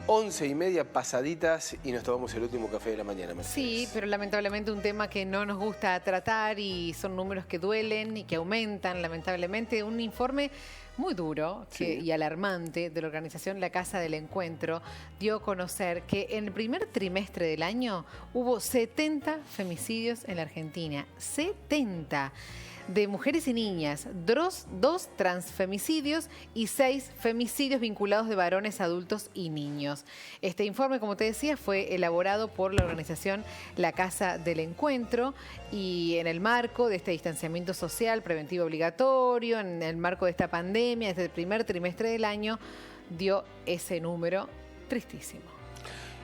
11:30 pasaditas y nos tomamos el último café de la mañana, Mercedes. Sí, pero lamentablemente un tema que no nos gusta tratar y son números que duelen y que aumentan, lamentablemente. Un informe muy duro y alarmante de la organización La Casa del Encuentro dio a conocer que en el primer trimestre del año hubo 70 femicidios en la Argentina. 70 de mujeres y niñas, dos transfemicidios y 6 femicidios vinculados de varones, adultos y niños. Este informe, como te decía, fue elaborado por la organización La Casa del Encuentro y en el marco de este distanciamiento social preventivo obligatorio, en el marco de esta pandemia, desde el primer trimestre del año, dio ese número tristísimo.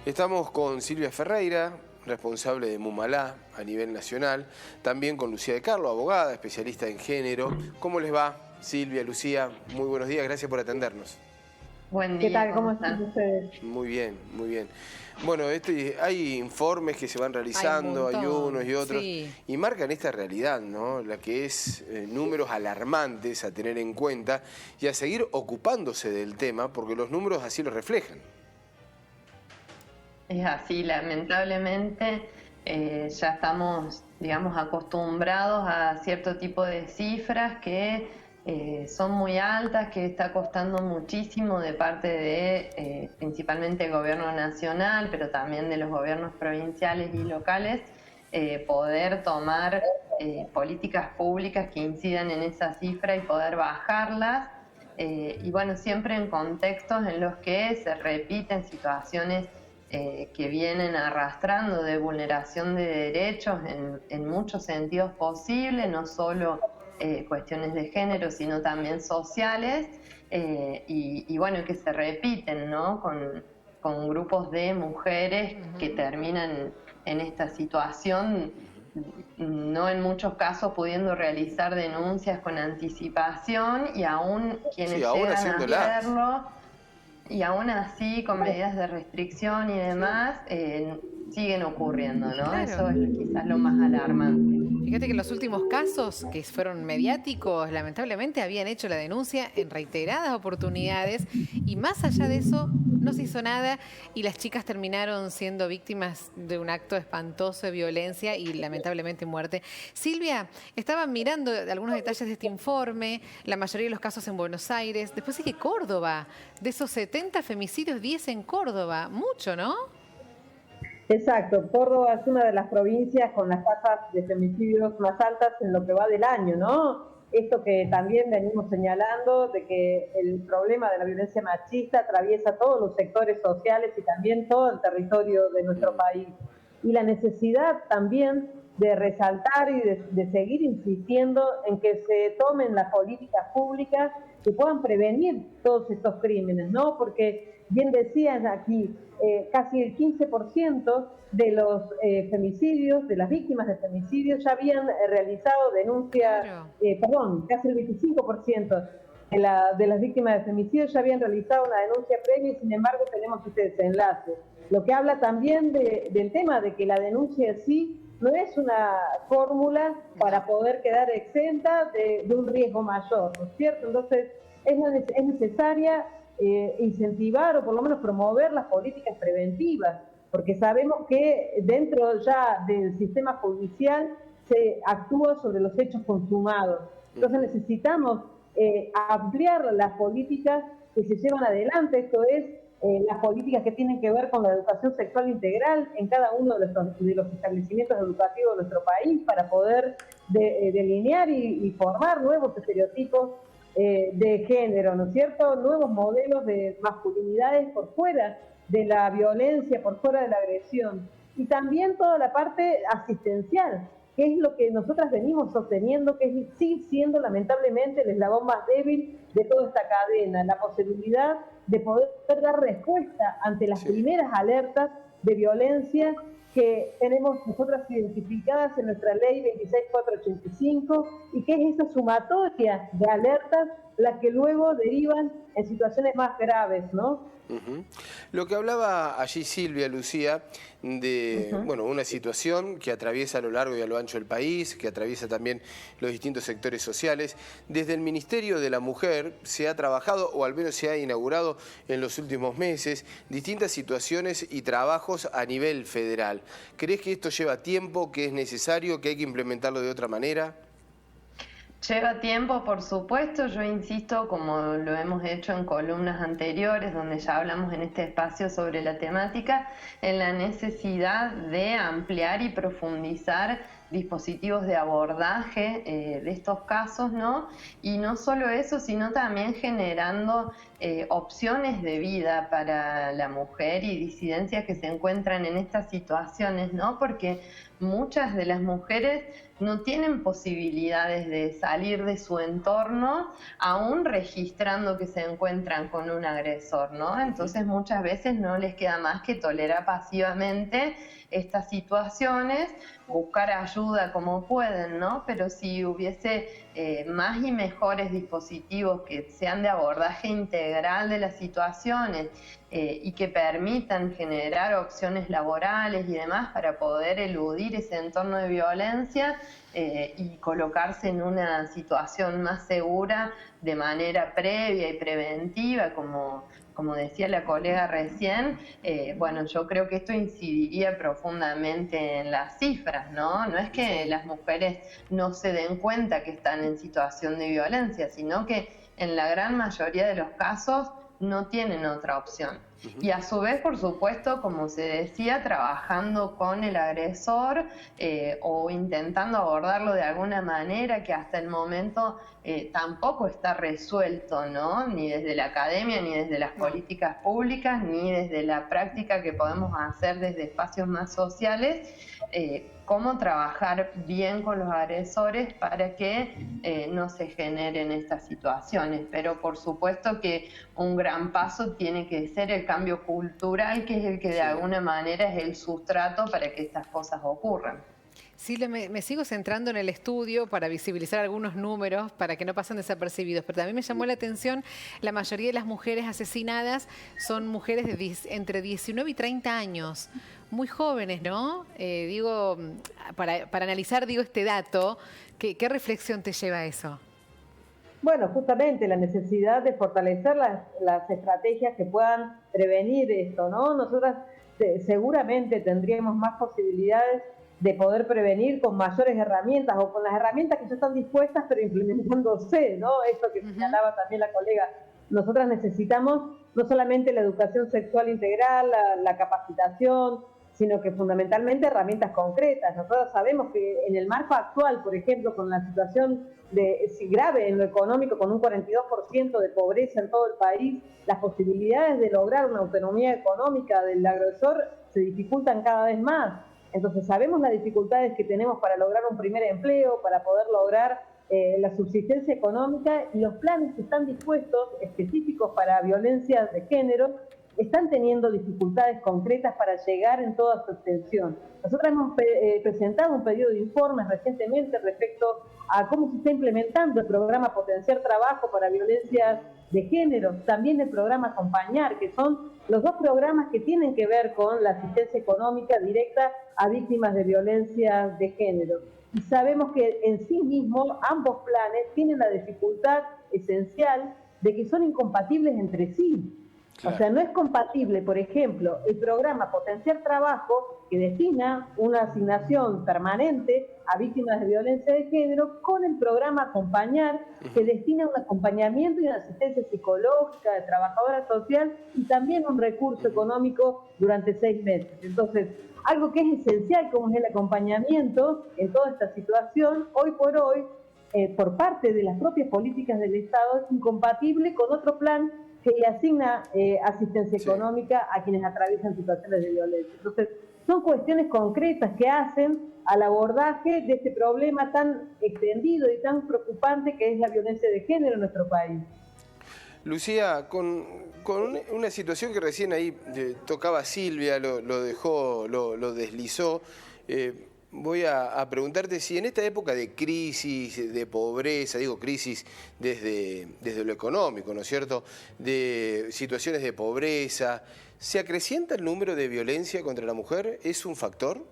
Estamos con Silvia Ferreira, responsable de Mumalá a nivel nacional, también con Lucía de Carlo, abogada, especialista en género. ¿Cómo les va, Silvia, Lucía? Muy buenos días, gracias por atendernos. Buen día. ¿Qué tal? ¿Cómo están ustedes? Muy bien, muy bien. Bueno, hay informes que se van realizando, hay unos y otros, y marcan esta realidad, ¿no? La que es números alarmantes a tener en cuenta y a seguir ocupándose del tema, porque los números así lo reflejan. Es así, lamentablemente ya estamos, digamos, acostumbrados a cierto tipo de cifras que son muy altas, que está costando muchísimo de parte de principalmente el gobierno nacional, pero también de los gobiernos provinciales y locales, poder tomar políticas públicas que incidan en esa cifra y poder bajarlas. Y bueno, siempre en contextos en los que se repiten situaciones que vienen arrastrando de vulneración de derechos en muchos sentidos posibles, no solo cuestiones de género, sino también sociales, y bueno, que se repiten, ¿no? Con grupos de mujeres que terminan en esta situación, no en muchos casos pudiendo realizar denuncias con anticipación, y aún quienes llegan a hacerlo, y aún así, con medidas de restricción y demás, siguen ocurriendo, ¿no? Claro. Eso es quizás lo más alarmante. Fíjate que en los últimos casos que fueron mediáticos, lamentablemente habían hecho la denuncia en reiteradas oportunidades y más allá de eso no se hizo nada y las chicas terminaron siendo víctimas de un acto espantoso de violencia y lamentablemente muerte. Silvia, estaba mirando algunos detalles de este informe, la mayoría de los casos en Buenos Aires, después sigue Córdoba, de esos 70 femicidios, 10 en Córdoba, mucho, ¿no? Exacto, Córdoba es una de las provincias con las tasas de femicidios más altas en lo que va del año, ¿no? Esto que también venimos señalando, de que el problema de la violencia machista atraviesa todos los sectores sociales y también todo el territorio de nuestro país. Y la necesidad también de resaltar y de seguir insistiendo en que se tomen las políticas públicas que puedan prevenir todos estos crímenes, ¿no? Porque bien decían aquí, casi el 15% de los femicidios, de las víctimas de femicidios, ya habían realizado denuncias, casi el 25% de las víctimas de femicidios ya habían realizado una denuncia previa y sin embargo tenemos este desenlace. Lo que habla también del tema de que la denuncia en sí no es una fórmula para poder quedar exenta de un riesgo mayor, ¿no es cierto? Entonces es necesaria incentivar o por lo menos promover las políticas preventivas, porque sabemos que dentro ya del sistema judicial se actúa sobre los hechos consumados. Entonces necesitamos ampliar las políticas que se llevan adelante, esto es, las políticas que tienen que ver con la educación sexual integral en cada uno de los establecimientos educativos de nuestro país para poder delinear y formar nuevos estereotipos de género, ¿no es cierto? Nuevos modelos de masculinidades por fuera de la violencia, por fuera de la agresión. Y también toda la parte asistencial, que es lo que nosotras venimos sosteniendo, que sigue siendo lamentablemente el eslabón más débil de toda esta cadena, la posibilidad de poder dar respuesta ante las primeras alertas de violencia que tenemos nosotras identificadas en nuestra ley 26485 y que es esa sumatoria de alertas las que luego derivan en situaciones más graves, ¿no? Lo que hablaba allí Silvia, Lucía, de bueno, una situación que atraviesa a lo largo y a lo ancho del país, que atraviesa también los distintos sectores sociales. Desde el Ministerio de la Mujer se ha trabajado, o al menos se ha inaugurado en los últimos meses, distintas situaciones y trabajos a nivel federal. ¿Crees que esto lleva tiempo, que es necesario, que hay que implementarlo de otra manera? Lleva tiempo, por supuesto. Yo insisto, como lo hemos hecho en columnas anteriores, donde ya hablamos en este espacio sobre la temática, en la necesidad de ampliar y profundizar dispositivos de abordaje de estos casos, ¿no? Y no solo eso, sino también generando opciones de vida para la mujer y disidencias que se encuentran en estas situaciones, ¿no? Porque muchas de las mujeres no tienen posibilidades de salir de su entorno, aún registrando que se encuentran con un agresor, ¿no? Entonces muchas veces no les queda más que tolerar pasivamente estas situaciones, buscar ayuda como pueden, ¿no? Pero si hubiese más y mejores dispositivos que sean de abordaje integral de las situaciones y que permitan generar opciones laborales y demás para poder eludir ese entorno de violencia y colocarse en una situación más segura de manera previa y preventiva, como decía la colega recién, bueno, yo creo que esto incidiría profundamente en las cifras, ¿no? No es que las mujeres no se den cuenta que están en situación de violencia, sino que en la gran mayoría de los casos no tienen otra opción. Y a su vez, por supuesto, como se decía, trabajando con el agresor o intentando abordarlo de alguna manera que hasta el momento tampoco está resuelto, ¿no? Ni desde la academia, ni desde las políticas públicas, ni desde la práctica que podemos hacer desde espacios más sociales, cómo trabajar bien con los agresores para que no se generen estas situaciones. Pero por supuesto que un gran paso tiene que ser el cambio cultural, que es el que de alguna manera es el sustrato para que estas cosas ocurran. Sí, me sigo centrando en el estudio para visibilizar algunos números para que no pasen desapercibidos, pero también me llamó la atención, la mayoría de las mujeres asesinadas son mujeres de entre 19 y 30 años, muy jóvenes, ¿no? Digo, para analizar este dato, ¿qué reflexión te lleva a eso? Bueno, justamente la necesidad de fortalecer las estrategias que puedan prevenir esto, ¿no? Nosotras seguramente tendríamos más posibilidades de poder prevenir con mayores herramientas o con las herramientas que ya están dispuestas pero implementándose, ¿no? Esto que señalaba también la colega. Nosotras necesitamos no solamente la educación sexual integral, la capacitación, sino que fundamentalmente herramientas concretas. Nosotros sabemos que en el marco actual, por ejemplo, con la situación grave en lo económico, con un 42% de pobreza en todo el país, las posibilidades de lograr una autonomía económica del agresor se dificultan cada vez más. Entonces sabemos las dificultades que tenemos para lograr un primer empleo, para poder lograr la subsistencia económica, y los planes que están dispuestos específicos para violencias de género están teniendo dificultades concretas para llegar en toda su extensión. Nosotros hemos presentado un pedido de informes recientemente respecto a cómo se está implementando el programa Potenciar Trabajo para Violencias de Género, también el programa Acompañar, que son los dos programas que tienen que ver con la asistencia económica directa a víctimas de violencias de género. Y sabemos que en sí mismos ambos planes tienen la dificultad esencial de que son incompatibles entre sí. Claro. O sea, no es compatible, por ejemplo, el programa Potenciar Trabajo, que destina una asignación permanente a víctimas de violencia de género, con el programa Acompañar, que destina un acompañamiento y una asistencia psicológica de trabajadora social y también un recurso económico durante 6 meses. Entonces, algo que es esencial como es el acompañamiento en toda esta situación, hoy por hoy, por parte de las propias políticas del Estado, es incompatible con otro plan que le asigna asistencia económica a quienes atraviesan situaciones de violencia. Entonces, son cuestiones concretas que hacen al abordaje de este problema tan extendido y tan preocupante que es la violencia de género en nuestro país. Lucía, con una situación que recién ahí tocaba Silvia, lo deslizó, voy a preguntarte si en esta época de crisis, de pobreza, digo crisis desde lo económico, ¿no es cierto?, de situaciones de pobreza, ¿se acrecienta el número de violencia contra la mujer? ¿Es un factor?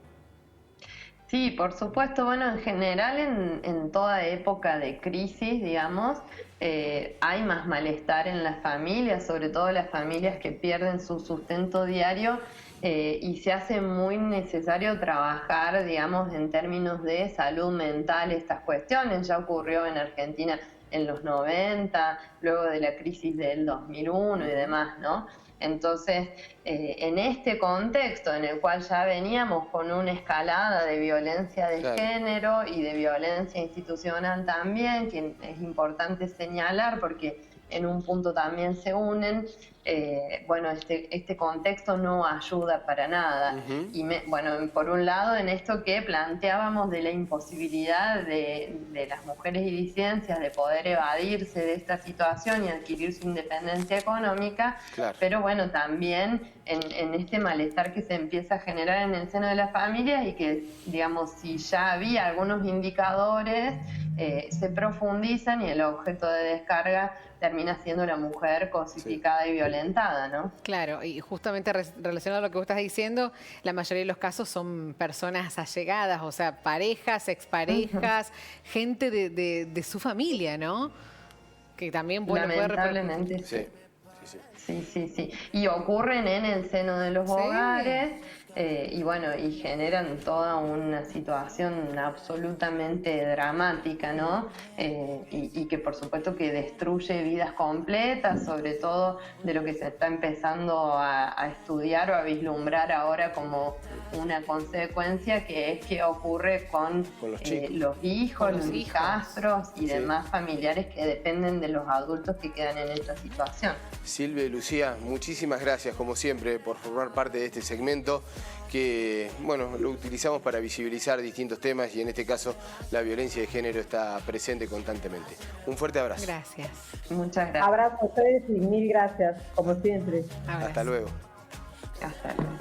Sí, por supuesto. Bueno, en general en toda época de crisis, digamos, hay más malestar en las familias, sobre todo las familias que pierden su sustento diario, y se hace muy necesario trabajar, digamos, en términos de salud mental estas cuestiones. Ya ocurrió en Argentina en los 90, luego de la crisis del 2001 y demás, ¿no? Entonces, en este contexto en el cual ya veníamos con una escalada de violencia de género y de violencia institucional también, que es importante señalar porque en un punto también se unen, bueno, este contexto no ayuda para nada. Y bueno, por un lado, en esto que planteábamos de la imposibilidad de las mujeres y disidencias de poder evadirse de esta situación y adquirir su independencia económica, pero bueno, también en este malestar que se empieza a generar en el seno de las familias y que, digamos, si ya había algunos indicadores, se profundizan y el objeto de descarga termina siendo la mujer cosificada y violentada, ¿no? Claro, y justamente relacionado a lo que vos estás diciendo, la mayoría de los casos son personas allegadas, o sea, parejas, exparejas, gente de su familia, ¿no? Que también, bueno, lamentablemente, puede sí. Y ocurren en el seno de los hogares, y bueno, y generan toda una situación absolutamente dramática, ¿no? Y que por supuesto que destruye vidas completas, sobre todo de lo que se está empezando a estudiar o a vislumbrar ahora como una consecuencia, que es que ocurre con los hijos, los hijastros y demás familiares que dependen de los adultos que quedan en esta situación. Silvia y Lucía, muchísimas gracias como siempre por formar parte de este segmento que, bueno, lo utilizamos para visibilizar distintos temas y en este caso la violencia de género está presente constantemente. Un fuerte abrazo. Gracias. Muchas gracias. Abrazo a ustedes y mil gracias, como siempre. Hasta luego. Hasta luego.